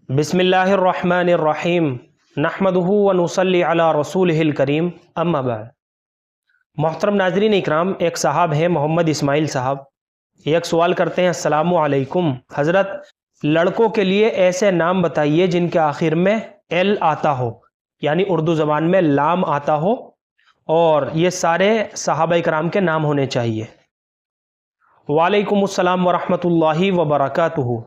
بسم اللہ الرحمن الرحیم نحمدہ ونصلی علی رسولہ الکریم اما بعد۔ محترم ناظرین اکرام، ایک صاحب ہیں محمد اسماعیل صاحب، ایک سوال کرتے ہیں، السلام علیکم حضرت، لڑکوں کے لیے ایسے نام بتائیے جن کے آخر میں ایل آتا ہو، یعنی اردو زبان میں لام آتا ہو، اور یہ سارے صحابہ اکرام کے نام ہونے چاہیے۔ وعلیکم السلام ورحمۃ اللہ وبرکاتہ۔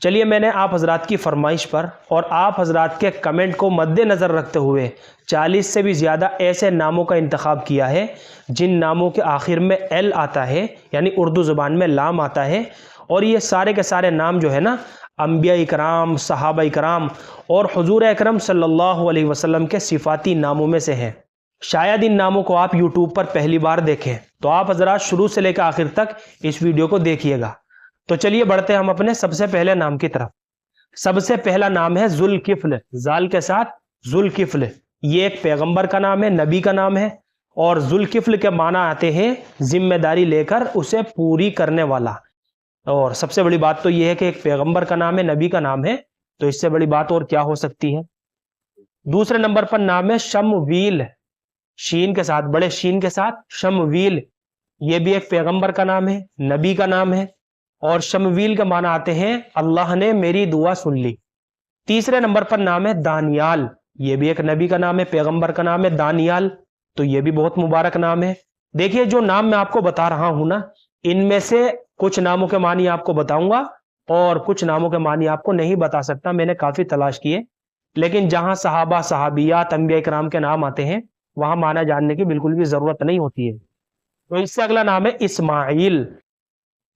چلیے، میں نے آپ حضرات کی فرمائش پر اور آپ حضرات کے کمنٹ کو مد نظر رکھتے ہوئے 40 سے بھی زیادہ ایسے ناموں کا انتخاب کیا ہے جن ناموں کے آخر میں ایل آتا ہے، یعنی اردو زبان میں لام آتا ہے، اور یہ سارے کے سارے نام جو ہے نا انبیاء اکرام، صحابہ اکرام اور حضور اکرم صلی اللہ علیہ وسلم کے صفاتی ناموں میں سے ہیں۔ شاید ان ناموں کو آپ یوٹیوب پر پہلی بار دیکھیں، تو آپ حضرات شروع سے لے کر آخر تک اس ویڈیو کو دیکھیے گا۔ تو چلیے بڑھتے ہیں ہم اپنے سب سے پہلے نام کی طرف۔ سب سے پہلا نام ہے ذوالکفل، زال کے ساتھ ذوالکفل۔ یہ ایک پیغمبر کا نام ہے، نبی کا نام ہے، اور ذوالکفل کے معنی آتے ہیں ذمہ داری لے کر اسے پوری کرنے والا۔ اور سب سے بڑی بات تو یہ ہے کہ ایک پیغمبر کا نام ہے، نبی کا نام ہے، تو اس سے بڑی بات اور کیا ہو سکتی ہے۔ دوسرے نمبر پر نام ہے شمویل، شین کے ساتھ، بڑے شین کے ساتھ شمویل۔ یہ بھی ایک پیغمبر کا نام ہے، نبی کا نام ہے، اور شمویل کے معنی آتے ہیں اللہ نے میری دعا سن لی۔ تیسرے نمبر پر نام ہے دانیال، یہ بھی ایک نبی کا نام ہے، پیغمبر کا نام ہے دانیال، تو یہ بھی بہت مبارک نام ہے۔ دیکھیے، جو نام میں آپ کو بتا رہا ہوں نا، ان میں سے کچھ ناموں کے معنی آپ کو بتاؤں گا اور کچھ ناموں کے معنی آپ کو نہیں بتا سکتا، میں نے کافی تلاش کیے، لیکن جہاں صحابہ، صحابیات، انبیاء کرام کے نام آتے ہیں وہاں معنی جاننے کی بالکل بھی ضرورت نہیں ہوتی ہے۔ تو اس سے اگلا نام ہے اسماعیل۔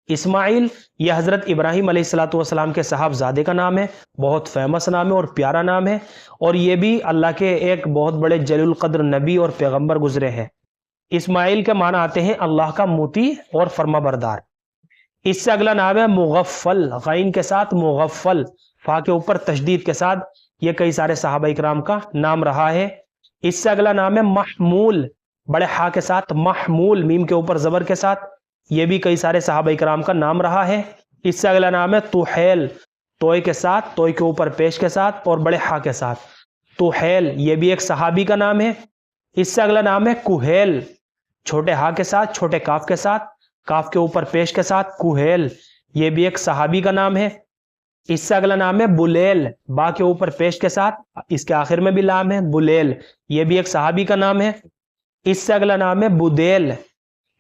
اسماعیل یہ حضرت ابراہیم علیہ السلام کے صاحبزادے کا نام ہے، بہت فیمس نام ہے اور پیارا نام ہے، اور یہ بھی اللہ کے ایک بہت بڑے جلیل القدر نبی اور پیغمبر گزرے ہیں۔ اسماعیل کے معنی آتے ہیں اللہ کا مطیع اور فرما بردار۔ اس سے اگلا نام ہے مغفل، غین کے ساتھ مغفل، فا کے اوپر تشدید کے ساتھ، یہ کئی سارے صحابہ اکرام کا نام رہا ہے۔ اس سے اگلا نام ہے محمول، بڑے ہا کے ساتھ محمول، میم کے اوپر زبر کے ساتھ، یہ بھی کئی سارے صحابہ اکرام کا نام رہا ہے۔ اس سے اگلا نام ہے طحیل، توئے کے ساتھ، توئے کے اوپر پیش کے ساتھ اور بڑے ہا کے ساتھ، طحیل، یہ بھی ایک صحابی کا نام ہے۔ اس سے اگلا نام ہے کوہیل، چھوٹے ہا کے ساتھ، چھوٹے کاف کے ساتھ، کاف کے اوپر پیش کے ساتھ، کوہیل، یہ بھی ایک صحابی کا نام ہے۔ اس سے اگلا نام ہے بلیل، با کے اوپر پیش کے ساتھ، اس کے آخر میں بھی لام ہے، بلیل، یہ بھی ایک صحابی کا نام ہے۔ اس سے اگلا نام ہے بدیل،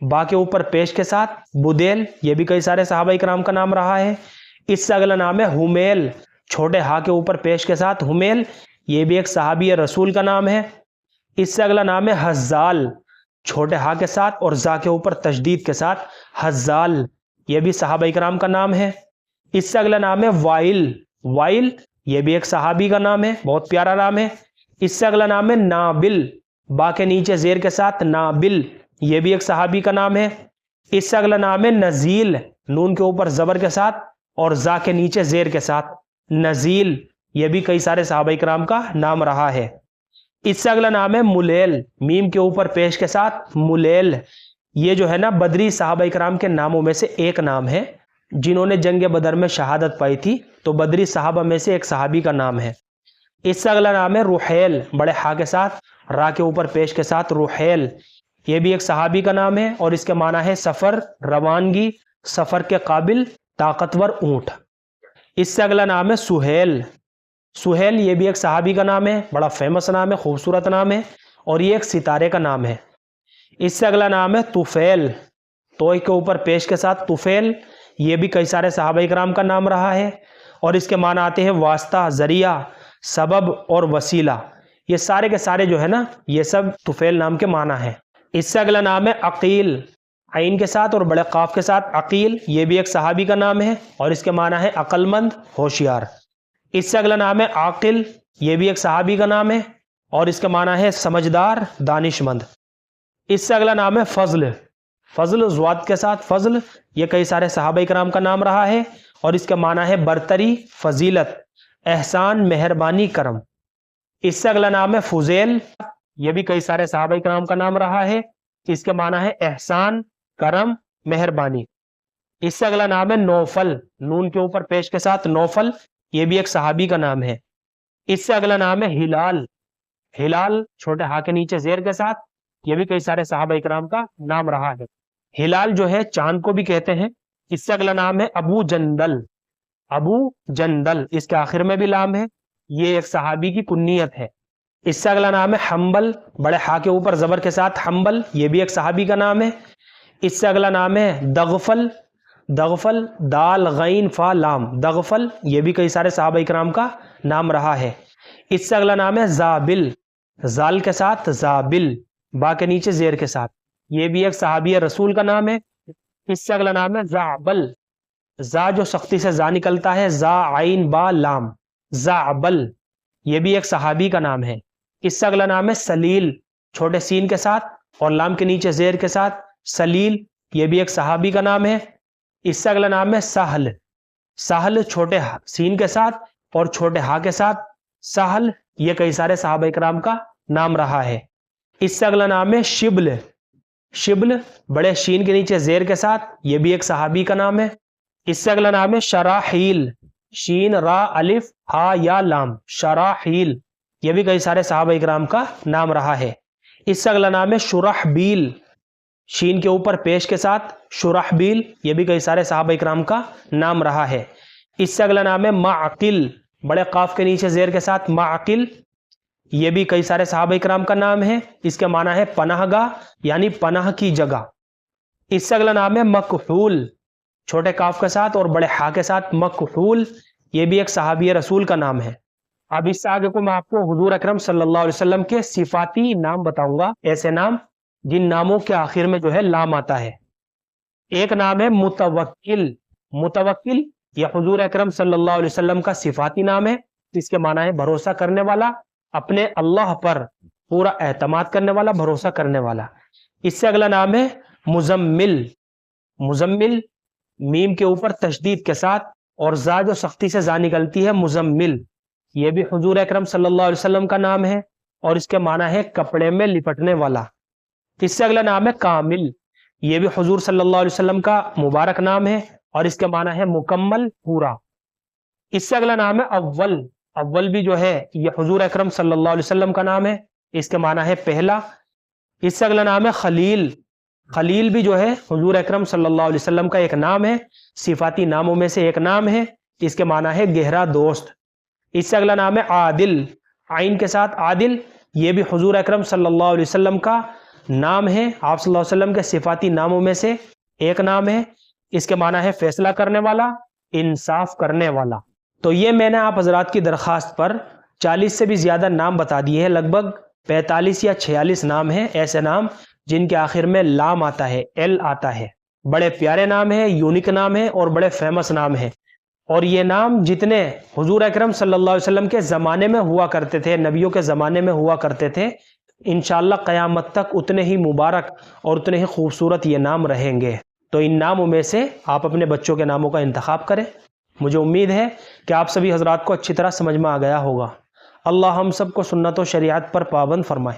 با کے اوپر پیش کے ساتھ، بدیل، یہ بھی کئی سارے صحابہ اکرام کا نام رہا ہے۔ اس سے اگلا نام ہے حمیل، چھوٹے ہا کے اوپر پیش کے ساتھ، حمیل، یہ بھی ایک صحابی رسول کا نام ہے۔ اس سے اگلا نام ہے حزال، چھوٹے ہا کے ساتھ اور زا کے اوپر تشدید کے ساتھ، حزال، یہ بھی صحابہ اکرام کا نام ہے۔ اس سے اگلا نام ہے وائل، وائل، یہ بھی ایک صحابی کا نام ہے، بہت پیارا نام ہے۔ اس سے اگلا نام ہے نابل، با کے نیچے زیر کے ساتھ، نابل، یہ بھی ایک صحابی کا نام ہے۔ اس سے اگلا نام ہے نزیل، نون کے اوپر زبر کے ساتھ اور زا کے نیچے زیر کے ساتھ، نزیل، یہ بھی کئی سارے صحابہ اکرام کا نام رہا ہے۔ اس سے اگلا نام ہے ملیل، میم کے اوپر پیش کے ساتھ، ملیل، یہ جو ہے نا بدری صحابہ اکرام کے ناموں میں سے ایک نام ہے، جنہوں نے جنگ بدر میں شہادت پائی تھی، تو بدری صحابہ میں سے ایک صحابی کا نام ہے۔ اس سے اگلا نام ہے روحیل، بڑے ہا کے ساتھ، را کے اوپر پیش کے ساتھ، روحیل، یہ بھی ایک صحابی کا نام ہے، اور اس کے معنی ہے سفر، روانگی، سفر کے قابل، طاقتور اونٹ۔ اس سے اگلا نام ہے سہیل، سہیل، یہ بھی ایک صحابی کا نام ہے، بڑا فیمس نام ہے، خوبصورت نام ہے، اور یہ ایک ستارے کا نام ہے۔ اس سے اگلا نام ہے طفیل، توئے کے اوپر پیش کے ساتھ، طفیل، یہ بھی کئی سارے صحابہ اکرام کا نام رہا ہے، اور اس کے معنی آتے ہیں واسطہ، ذریعہ، سبب اور وسیلہ، یہ سارے کے سارے جو ہے نا یہ سب طفیل نام کے معنی ہیں۔ اس سے اگلا نام ہے عقیل، عین کے ساتھ اور بڑے قاف کے ساتھ، عقیل، یہ بھی ایک صحابی کا نام ہے، اور اس کے معنی ہے عقل مند، ہوشیار۔ اس سے اگلا نام ہے عاقل، یہ بھی ایک صحابی کا نام ہے، اور اس کے معنی ہے سمجھدار، دانش مند۔ اس سے اگلا نام ہے فضل، فضل، زواد کے ساتھ، فضل، یہ کئی سارے صحابہ اکرام کا نام رہا ہے، اور اس کے معنی ہے برتری، فضیلت، احسان، مہربانی، کرم۔ اس سے اگلا نام ہے فضیل، یہ بھی کئی سارے صحابہ اکرام کا نام رہا ہے، اس کے معنی ہے احسان، کرم، مہربانی۔ اس سے اگلا نام ہے نوفل، نون کے اوپر پیش کے ساتھ، نوفل، یہ بھی ایک صحابی کا نام ہے۔ اس سے اگلا نام ہے ہلال، ہلال چھوٹے ہا کے نیچے زیر کے ساتھ، یہ بھی کئی سارے صحابہ اکرام کا نام رہا ہے۔ ہلال جو ہے چاند کو بھی کہتے ہیں۔ اس سے اگلا نام ہے ابو جندل، ابو جندل، اس کے آخر میں بھی لام ہے، یہ ایک صحابی کی کنیت ہے۔ اس سے اگلا نام ہے حنبل، بڑے ہا کے اوپر زبر کے ساتھ حنبل، یہ بھی ایک صحابی کا نام ہے۔ اس سے اگلا نام ہے دغفل، دغفل دال غین فا لام، دغفل، یہ بھی کئی سارے صحابہ اکرام کا نام رہا ہے۔ اس سے اگلا نام ہے زابل، زال کے ساتھ زابل، با کے نیچے زیر کے ساتھ، یہ بھی ایک صحابی رسول کا نام ہے۔ اس سے اگلا نام ہے زعبل، زا جو سختی سے زا نکلتا ہے، زا عین با لام، زعبل، یہ بھی ایک صحابی کا نام ہے۔ اس سے اگلا نام ہے سلیل، چھوٹے سین کے ساتھ اور لام کے نیچے زیر کے ساتھ، سلیل، یہ بھی ایک صحابی کا نام ہے۔ اس سے اگلا نام ہے سہل، سہل چھوٹے سین کے ساتھ اور چھوٹے ہا کے ساتھ، سہل، یہ کئی سارے صحابہ اکرام کا نام رہا ہے۔ اس سے اگلا نام ہے شبل، شبل بڑے شین کے نیچے زیر کے ساتھ، یہ بھی ایک صحابی کا نام ہے۔ اس سے اگلا نام ہے شراحیل، شین را الف ہا یا لام، شراحیل، یہ بھی کئی سارے صحابہ اکرام کا نام رہا ہے۔ اس سے اگلا نام ہے شرحبیل، شین کے اوپر پیش کے ساتھ، شرحبیل، یہ بھی کئی سارے صحابہ اکرام کا نام رہا ہے۔ اس سے اگلا نام ہے معقل، بڑے قاف کے نیچے زیر کے ساتھ، معقل، یہ بھی کئی سارے صحابہ اکرام کا نام ہے، اس کے معنی ہے پناہ گاہ یعنی پناہ کی جگہ۔ اس سے اگلا نام ہے مکحول، چھوٹے کاف کے ساتھ اور بڑے ہا کے ساتھ، مکحول، یہ بھی ایک صحابی رسول کا نام ہے۔ اب اس سے آگے کو میں آپ کو حضور اکرم صلی اللہ علیہ وسلم کے صفاتی نام بتاؤں گا، ایسے نام جن ناموں کے آخر میں جو ہے لام آتا ہے۔ ایک نام ہے متوکل، متوکل یہ حضور اکرم صلی اللہ علیہ وسلم کا صفاتی نام ہے، اس کے معنی ہے بھروسہ کرنے والا، اپنے اللہ پر پورا اعتماد کرنے والا، بھروسہ کرنے والا۔ اس سے اگلا نام ہے مزمل، مزمل میم کے اوپر تشدید کے ساتھ اور زا جو سختی سے زا نکلتی ہے، مزمل، یہ بھی حضور اکرم صلی اللہ علیہ وسلم کا نام ہے اور اس کے معنی ہے کپڑے میں لپٹنے والا۔ اس سے اگلا نام ہے کامل، یہ بھی حضور صلی اللہ علیہ وسلم کا مبارک نام ہے اور اس کے معنی ہے مکمل، پورا۔ اس سے اگلا نام ہے اول، اول بھی جو ہے یہ حضور اکرم صلی اللہ علیہ وسلم کا نام ہے، اس کے معنی ہے پہلا۔ اس سے اگلا نام ہے خلیل، خلیل بھی جو ہے حضور اکرم صلی اللہ علیہ وسلم کا ایک نام ہے، صفاتی ناموں میں سے ایک نام ہے، اس کے معنی ہے گہرا دوست۔ اس سے اگلا نام ہے عادل، عین کے ساتھ عادل، یہ بھی حضور اکرم صلی اللہ علیہ وسلم کا نام ہے، آپ صلی اللہ علیہ وسلم کے صفاتی ناموں میں سے ایک نام ہے، اس کے معنی ہے فیصلہ کرنے والا، انصاف کرنے والا۔ تو یہ میں نے آپ حضرات کی درخواست پر 40 سے بھی زیادہ نام بتا دیے ہیں، لگ بھگ 45 یا 46 نام ہیں، ایسے نام جن کے آخر میں لام آتا ہے، ایل آتا ہے۔ بڑے پیارے نام ہیں، یونیک نام ہیں اور بڑے فیمس نام ہیں، اور یہ نام جتنے حضور اکرم صلی اللہ علیہ وسلم کے زمانے میں ہوا کرتے تھے، نبیوں کے زمانے میں ہوا کرتے تھے، انشاءاللہ قیامت تک اتنے ہی مبارک اور اتنے ہی خوبصورت یہ نام رہیں گے۔ تو ان ناموں میں سے آپ اپنے بچوں کے ناموں کا انتخاب کریں۔ مجھے امید ہے کہ آپ سبھی حضرات کو اچھی طرح سمجھ میں آ گیا ہوگا۔ اللہ ہم سب کو سنت و شریعت پر پابند فرمائے۔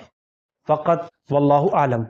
فقط واللہ عالم۔